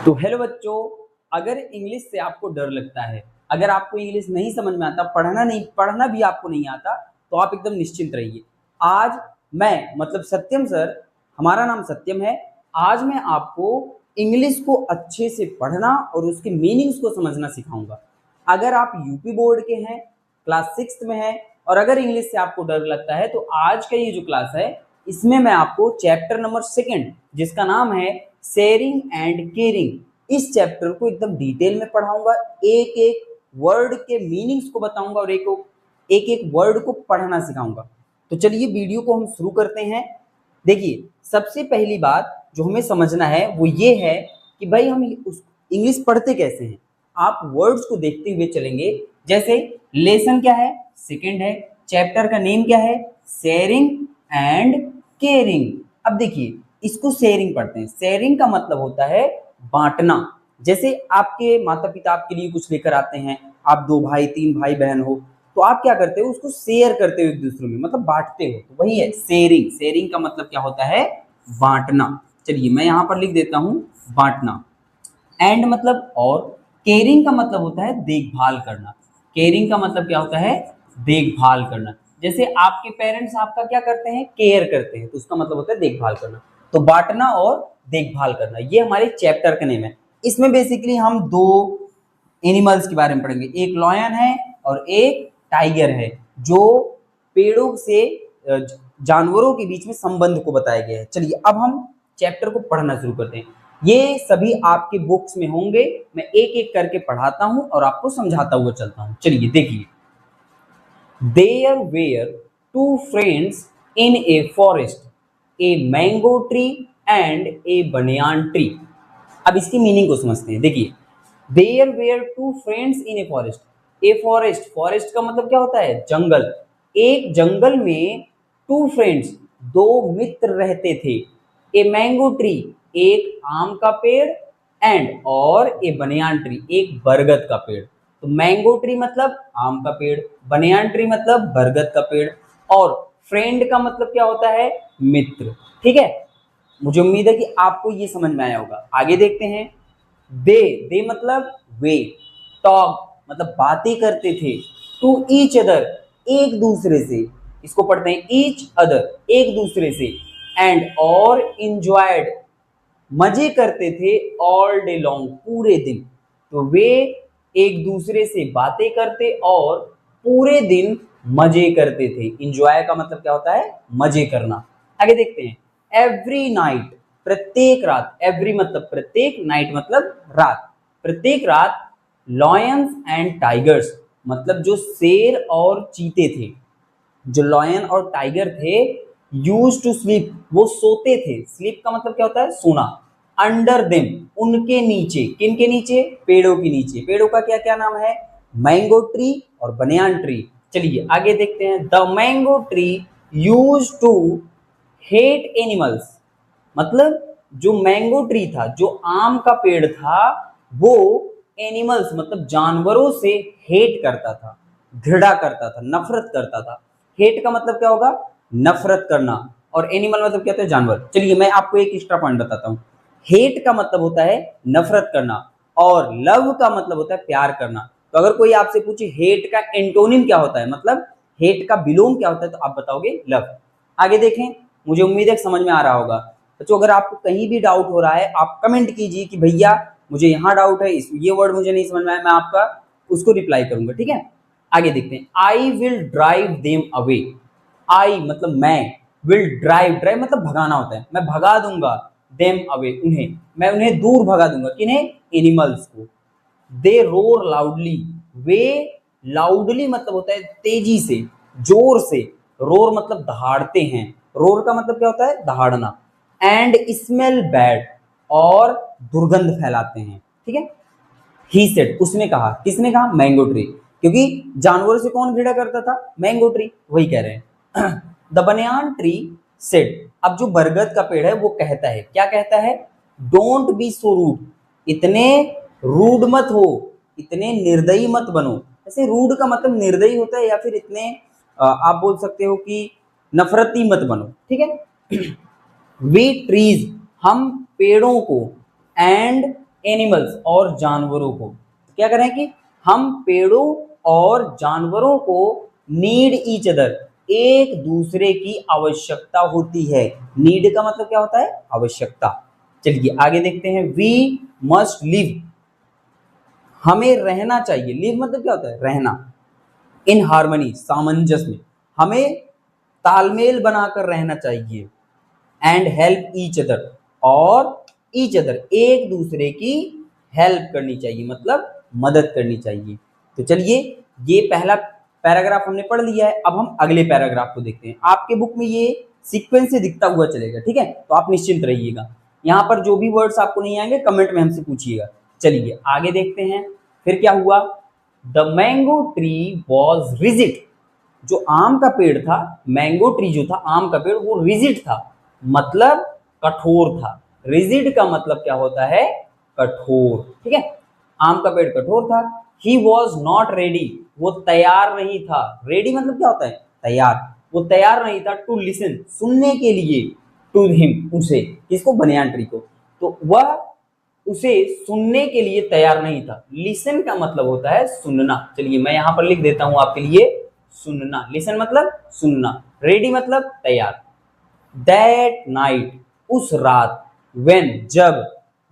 तो हेलो बच्चों, अगर इंग्लिश से आपको डर लगता है, अगर आपको इंग्लिश नहीं समझ में आता, पढ़ना भी आपको नहीं आता, तो आप एकदम निश्चिंत रहिए। आज मैं मतलब सत्यम सर, हमारा नाम सत्यम है। आज मैं आपको इंग्लिश को अच्छे से पढ़ना और उसके मीनिंग्स को समझना सिखाऊंगा। अगर आप यूपी बोर्ड के हैं, क्लास 6 में हैं और अगर इंग्लिश से आपको डर लगता है, तो आज का ये जो क्लास है इसमें मैं आपको चैप्टर नंबर 2 जिसका नाम है शेयरिंग एंड केयरिंग, इस चैप्टर को एकदम डिटेल में पढ़ाऊंगा। एक एक वर्ड के मीनिंग्स को बताऊंगा और एक एक वर्ड को पढ़ना सिखाऊंगा। तो चलिए वीडियो को हम शुरू करते हैं। देखिए, सबसे पहली बात जो हमें समझना है वो ये है कि भाई हम उस इंग्लिश पढ़ते कैसे हैं। आप वर्ड्स को देखते हुए चलेंगे। जैसे लेसन क्या है, सेकंड है। चैप्टर का नेम क्या है, शेयरिंग एंड केयरिंग। अब देखिए, इसको शेयरिंग पढ़ते हैं। शेयरिंग का मतलब होता है बांटना। जैसे आपके माता पिता आपके लिए कुछ लेकर आते हैं, आप 2 भाई 3 भाई बहन हो, तो आप क्या करते हो, उसको शेयर करते हो एक दूसरे में, मतलब बांटते हो। तो वही है शेयरिंग। शेयरिंग का मतलब क्या होता है, बांटना। चलिए मैं यहाँ पर लिख देता हूँ बांटना। एंड मतलब और। केयरिंग का मतलब होता है देखभाल करना। केयरिंग का मतलब क्या होता है, देखभाल करना। जैसे आपके पेरेंट्स आपका क्या करते हैं, केयर करते हैं, तो उसका मतलब होता है देखभाल करना। तो बांटना और देखभाल करना, ये हमारे चैप्टर का नेम है। इसमें बेसिकली हम 2 एनिमल्स के बारे में पढ़ेंगे, एक लॉयन है और एक टाइगर है, जो पेड़ों से जानवरों के बीच में संबंध को बताया गया है। चलिए अब हम चैप्टर को पढ़ना शुरू करते हैं। ये सभी आपके बुक्स में होंगे, मैं एक एक करके पढ़ाता हूं और आपको समझाता हुआ चलता हूं। चलिए देखिए, there were 2 friends in a forest, a mango tree and a banyan tree. अब इसकी मीनिंग को समझते हैं। देखिए, there were 2 friends in a forest. A forest, forest का मतलब क्या होता है, जंगल। एक जंगल में 2 फ्रेंड्स, 2 मित्र रहते थे। ए मैंगो ट्री, एक आम का पेड़, एंड और ए बनियान ट्री, एक बरगद का पेड़। तो मैंगो ट्री मतलब आम का पेड़, बनियान ट्री मतलब बरगद का पेड़, और फ्रेंड का मतलब क्या होता है, मित्र। ठीक है, मुझे उम्मीद है कि आपको ये समझ में आया होगा। आगे देखते हैं। दे मतलब वे, टॉक मतलब बातें करते थे, टू ईच अदर एक दूसरे से, इसको पढ़ते हैं ईच अदर एक दूसरे से, एंड और इंजॉयड मजे करते थे, ऑल डे लॉन्ग पूरे दिन। तो वे एक दूसरे से बातें करते और पूरे दिन मजे करते थे। इंजॉय का मतलब क्या होता है, मजे करना। आगे देखते हैं। एवरी नाइट प्रत्येक रात, एवरी मतलब प्रत्येक, नाइट मतलब रात, प्रत्येक रात। लॉयंस एंड टाइगर्स मतलब जो शेर और चीते थे, जो लॉयन और टाइगर थे, यूज टू स्लीप वो सोते थे। स्लीप का मतलब क्या होता है, सोना। अंडर देम उनके नीचे, किन के नीचे, पेड़ों के नीचे। पेड़ों का क्या क्या नाम है, मैंगो ट्री और बनियान ट्री। चलिए आगे देखते हैं। The mango tree use to hate animals, मतलब जो मैंगो ट्री था, जो आम का पेड़ था, वो एनिमल्स मतलब जानवरों से हेट करता था, घृणा करता था, नफरत करता था। हेट का मतलब क्या होगा, नफरत करना, और एनिमल मतलब क्या होता है, जानवर। चलिए मैं आपको एक एक्स्ट्रा पॉइंट बताता हूँ। हेट का मतलब होता है नफरत करना, और लव का मतलब होता है प्यार करना। तो अगर कोई आपसे पूछे हेट का एंटोनिम क्या होता है, मतलब हेट का विलोम क्या होता है, तो आप बताओगे लव। आगे देखें, मुझे उम्मीद है समझ में आ रहा होगा। बच्चों अगर आपको कहीं भी डाउट हो रहा है, आप कमेंट कीजिए कि भैया मुझे यहाँ डाउट है, ये वर्ड मुझे नहीं समझ में आया, मैं आपका उसको रिप्लाई करूंगा। ठीक है, आगे देखते हैं। I will drive them away. I मतलब मैं, विल ड्राइव, ड्राइव मतलब भगाना होता है, मैं भगा दूंगा, देम अवे उन्हें, मैं उन्हें दूर भगा दूंगा। किन्हें, एनिमल्स को। दे रोर लाउडली, वे लाउडली मतलब होता है तेजी से, जोर से। रोर मतलब दहाड़ते हैं, रोर का मतलब क्या होता है, दहाड़ना। एंड स्मेल बैड, और दुर्गंध फैलाते हैं। ठीक है, ही सेड उसने कहा, किसने कहा, मैंगो ट्री, क्योंकि जानवरों से कौन घृणा करता था, मैंगो ट्री, वही कह रहे हैं। द बनियान ट्री सेड, अब जो बरगद का पेड़ है वो कहता है, क्या कहता है, डोंट बी सो रूड, इतने रूड मत हो, इतने निर्दयी मत बनो। ऐसे रूड का मतलब निर्दयी होता है, या फिर इतने आप बोल सकते हो कि नफरती मत बनो। ठीक है। वी ट्रीज हम पेड़ों को, एंड एनिमल्स और जानवरों को। क्या करें कि हम पेड़ों और जानवरों को नीड ईच अदर, एक दूसरे की आवश्यकता होती है। नीड का मतलब क्या होता है? आवश्यकता। चलिए आगे देखते हैं। वी मस्ट लिव, हमें रहना चाहिए। लिव मतलब क्या होता है? रहना। इन हार्मनी, सामंजस्य में, हमें तालमेल बनाकर रहना चाहिए। एंड हेल्प ईच अदर, और ईच अदर, एक दूसरे की हेल्प करनी चाहिए, मतलब मदद करनी चाहिए। तो चलिए, ये पहला पैराग्राफ हमने पढ़ लिया है। अब हम अगले पैराग्राफ को देखते हैं। आपके बुक में ये सीक्वेंस से दिखता हुआ चलेगा, ठीक है? तो आप निश्चिंत रहिएगा। यहाँ पर जो भी वर्ड्स आपको नहीं आएंगे कमेंट में हमसे पूछिएगा। चलिए आगे देखते हैं। फिर क्या हुआ? The mango tree was rigid, जो आम का पेड़ था, मैंगो ट्री जो था, आम का पेड़, वो रिजिड था, मतलब कठोर था। रिजिड का मतलब क्या होता है? कठोर, ठीक है? आम का पेड़ कठोर था। ही वॉज नॉट रेडी, वो तैयार नहीं था। रेडी मतलब क्या होता है? तैयार। वो तैयार नहीं था टू लिसन, सुनने के लिए, टू हिम, उसे, किसको? बनियान ट्री को। तो वह उसे सुनने के लिए तैयार नहीं था। लिसन का मतलब होता है सुनना। चलिए मैं यहां पर लिख देता हूं आपके लिए, सुनना। लिसन मतलब सुनना, रेडी मतलब तैयार। दैट नाइट, उस रात, व्हेन, जब,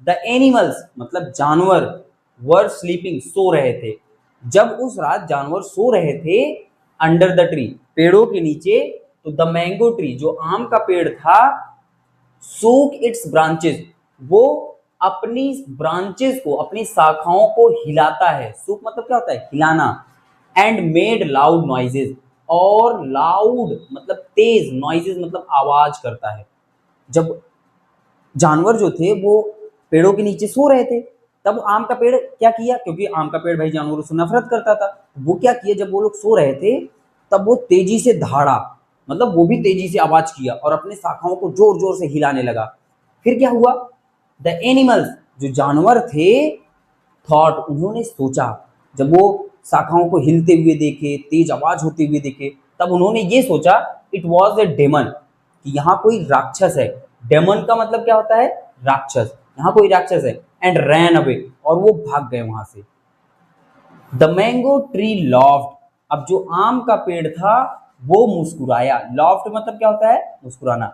द एनिमल्स मतलब जानवर, वर स्लीपिंग, सो रहे थे, जब उस रात जानवर सो रहे थे, अंडर द ट्री, पेड़ों के नीचे, तो द मैंगो ट्री, जो आम का पेड़ था, सूक इट्स ब्रांचेस, वो अपनी ब्रांचेस को, अपनी शाखाओं को हिलाता है। सूक मतलब क्या होता है? हिलाना। एंड मेड लाउड नॉइजेस, और लाउड मतलब तेज, नॉइजेस मतलब आवाज करता है। जब जानवर जो थे वो पेड़ों के नीचे सो रहे थे, तब आम का पेड़ क्या किया? क्योंकि आम का पेड़ भाई जानवरों से नफरत करता था। वो क्या किया? जब वो लोग सो रहे थे तब वो तेजी से दहाड़ा, मतलब वो भी तेजी से आवाज किया और अपने शाखाओं को जोर जोर से हिलाने लगा। फिर क्या हुआ? द एनिमल्स, जो जानवर थे, थॉट, उन्होंने सोचा, जब वो शाखाओं को हिलते हुए देखे, तेज आवाज होते हुए देखे, तब उन्होंने ये सोचा, इट वॉज ए डेमन, कि यहाँ कोई राक्षस है। डेमन का मतलब क्या होता है? राक्षस। यहाँ कोई राक्षस है। एंड रैन अवे, और वो भाग गए वहां से। द मैंगो ट्री लॉफ्ट, अब जो आम का पेड़ था वो मुस्कुराया। लॉफ्ट मतलब क्या होता है? मुस्कुराना।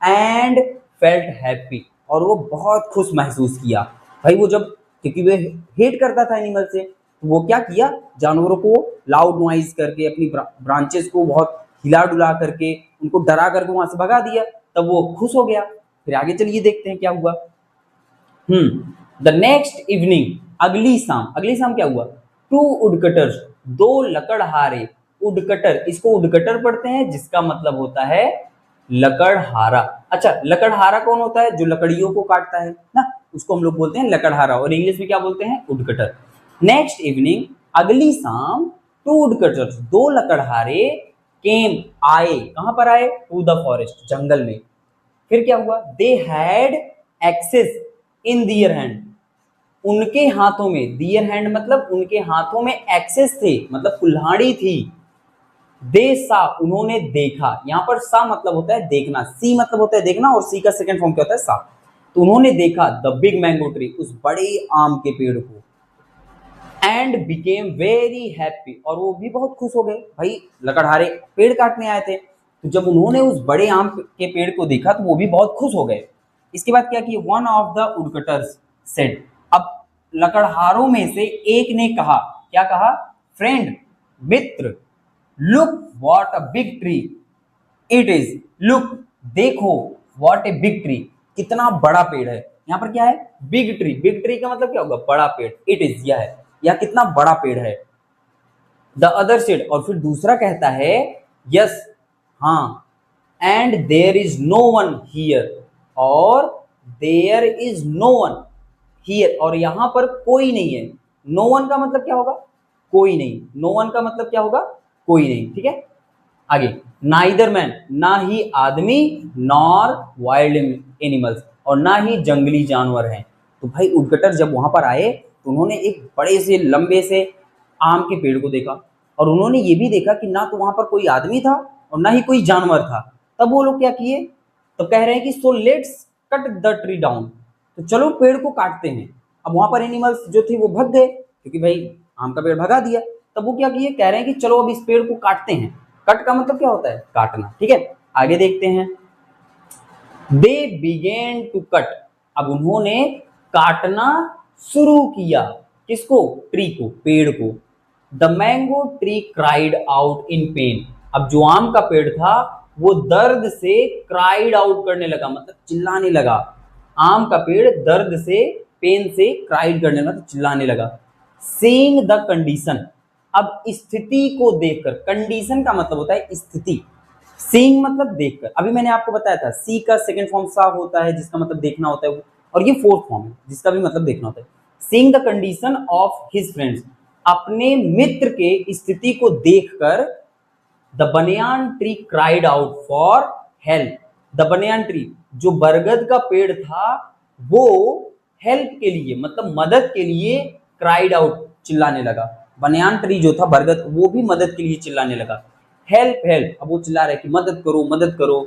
एंड फेल्ट हैप्पी, और वो बहुत खुश महसूस किया। भाई वो जब, क्योंकि वे हेट करता था एनिमल से, तो वो क्या किया? जानवरों को लाउड नॉइज करके, अपनी ब्रांचेस को बहुत हिला डुला करके, उनको डरा करके वहां से भगा दिया। तब वो खुश हो गया। फिर आगे चलिए देखते हैं क्या हुआ। द नेक्स्ट इवनिंग, अगली शाम, अगली शाम क्या हुआ? टू वुडकटर्स, दो लकड़हारे। वुडकटर, इसको वुडकटर पढ़ते हैं, जिसका मतलब होता है लकड़हारा। अच्छा, लकड़हारा कौन होता है? जो लकड़ियों को काटता है ना, उसको हम लोग बोलते हैं लकड़हारा, और इंग्लिश में क्या बोलते हैं? वुडकटर। नेक्स्ट इवनिंग, अगली शाम, टू वुडकटर्स, दो लकड़हारे, केम, आए, कहां पर आए? टू द फॉरेस्ट, जंगल में। फिर क्या हुआ? They had axes in their hand, उनके हाथों में, दियर हैंड मतलब उनके हाथों में एक्सेस थे, मतलब कुल्हाड़ी थी। दे सा, उन्होंने देखा। यहां पर सा मतलब होता है देखना, सी मतलब होता है देखना, और सी का सेकंड फॉर्म क्या होता है? सा। तो उन्होंने देखा द बिग मैंगो ट्री, उस बड़े आम के पेड़ को। एंड बिकेम वेरी हैप्पी, और वो भी बहुत खुश हो गए। भाई लकड़हारे पेड़ काटने आए थे, तो जब उन्होंने उस बड़े आम के पेड़ को देखा तो वो भी बहुत खुश हो गए। इसके बाद क्या किया? वन ऑफ द वुडकटर्स सेड, अब लकड़हारों में से एक ने कहा, क्या कहा? Friend, Mitra, look what a big tree it is, look, देखो, व्हाट ए बिग ट्री, कितना बड़ा पेड़ है। यहाँ पर क्या है? Big tree. बिग ट्री का मतलब क्या होगा? बड़ा पेड़। इट इज, यह है, यह कितना बड़ा पेड़ है। द अदर सेड, और फिर दूसरा कहता है, यस, हाँ, and there is no one here, और there is no one here, और यहां पर कोई नहीं है। नो वन का मतलब क्या होगा? कोई नहीं। नो वन का मतलब क्या होगा? कोई नहीं, ठीक है? आगे, नाइदर मैन, ना ही आदमी, नॉर वाइल्ड एनिमल्स, और ना ही जंगली जानवर हैं। तो भाई वुडकटर जब वहां पर आए तो उन्होंने एक बड़े से लंबे से आम के पेड़ को देखा, और उन्होंने ये भी देखा कि ना तो वहां पर कोई आदमी था और ना ही कोई जानवर था। तब वो लोग क्या किए? तो कह रहे हैं कि so let's cut the tree down, तो चलो पेड़ को काटते हैं। अब वहां पर एनिमल्स जो थे वो भग गए, क्योंकि भाई आम का पेड़ भगा दिया। तब वो क्या किए, कह रहे हैं कि चलो अब इस पेड़ को काटते हैं। कट का मतलब क्या होता है, काटना, ठीक है। आगे देखते हैं, दे बिगेन टू कट, अब उन्होंने काटना शुरू किया, किसको, ट्री को, पेड़ को। The mango tree cried out in pen, अब जो आम का पेड़ था वो दर्द से क्राइड आउट करने लगा, मतलब चिल्लाने लगा। आम का पेड़ दर्द से, पेन से क्राइड करने लगा, तो चिल्लाने लगा। सीइंग द कंडीशन, अब स्थिति को देखकर, कंडीशन का मतलब होता है स्थिति, सीइंग मतलब देखकर। अभी मैंने आपको बताया था सी का सेकंड फॉर्म सा होता है जिसका मतलब देखना होता है, और ये फोर्थ फॉर्म है जिसका भी मतलब देखना होता है। Seeing the condition of his friends, अपने मित्र के स्थिति को देखकर the banyan tree cried out for help, the banyan tree जो बरगद का पेड़ था वो हेल्प के लिए, मतलब मदद के लिए क्राइड आउट, चिल्लाने लगा। बनियान ट्री जो था बरगद, वो भी मदद के लिए चिल्लाने लगा। हेल्प हेल्प, अब वो चिल्ला रहे कि मदद करो मदद करो।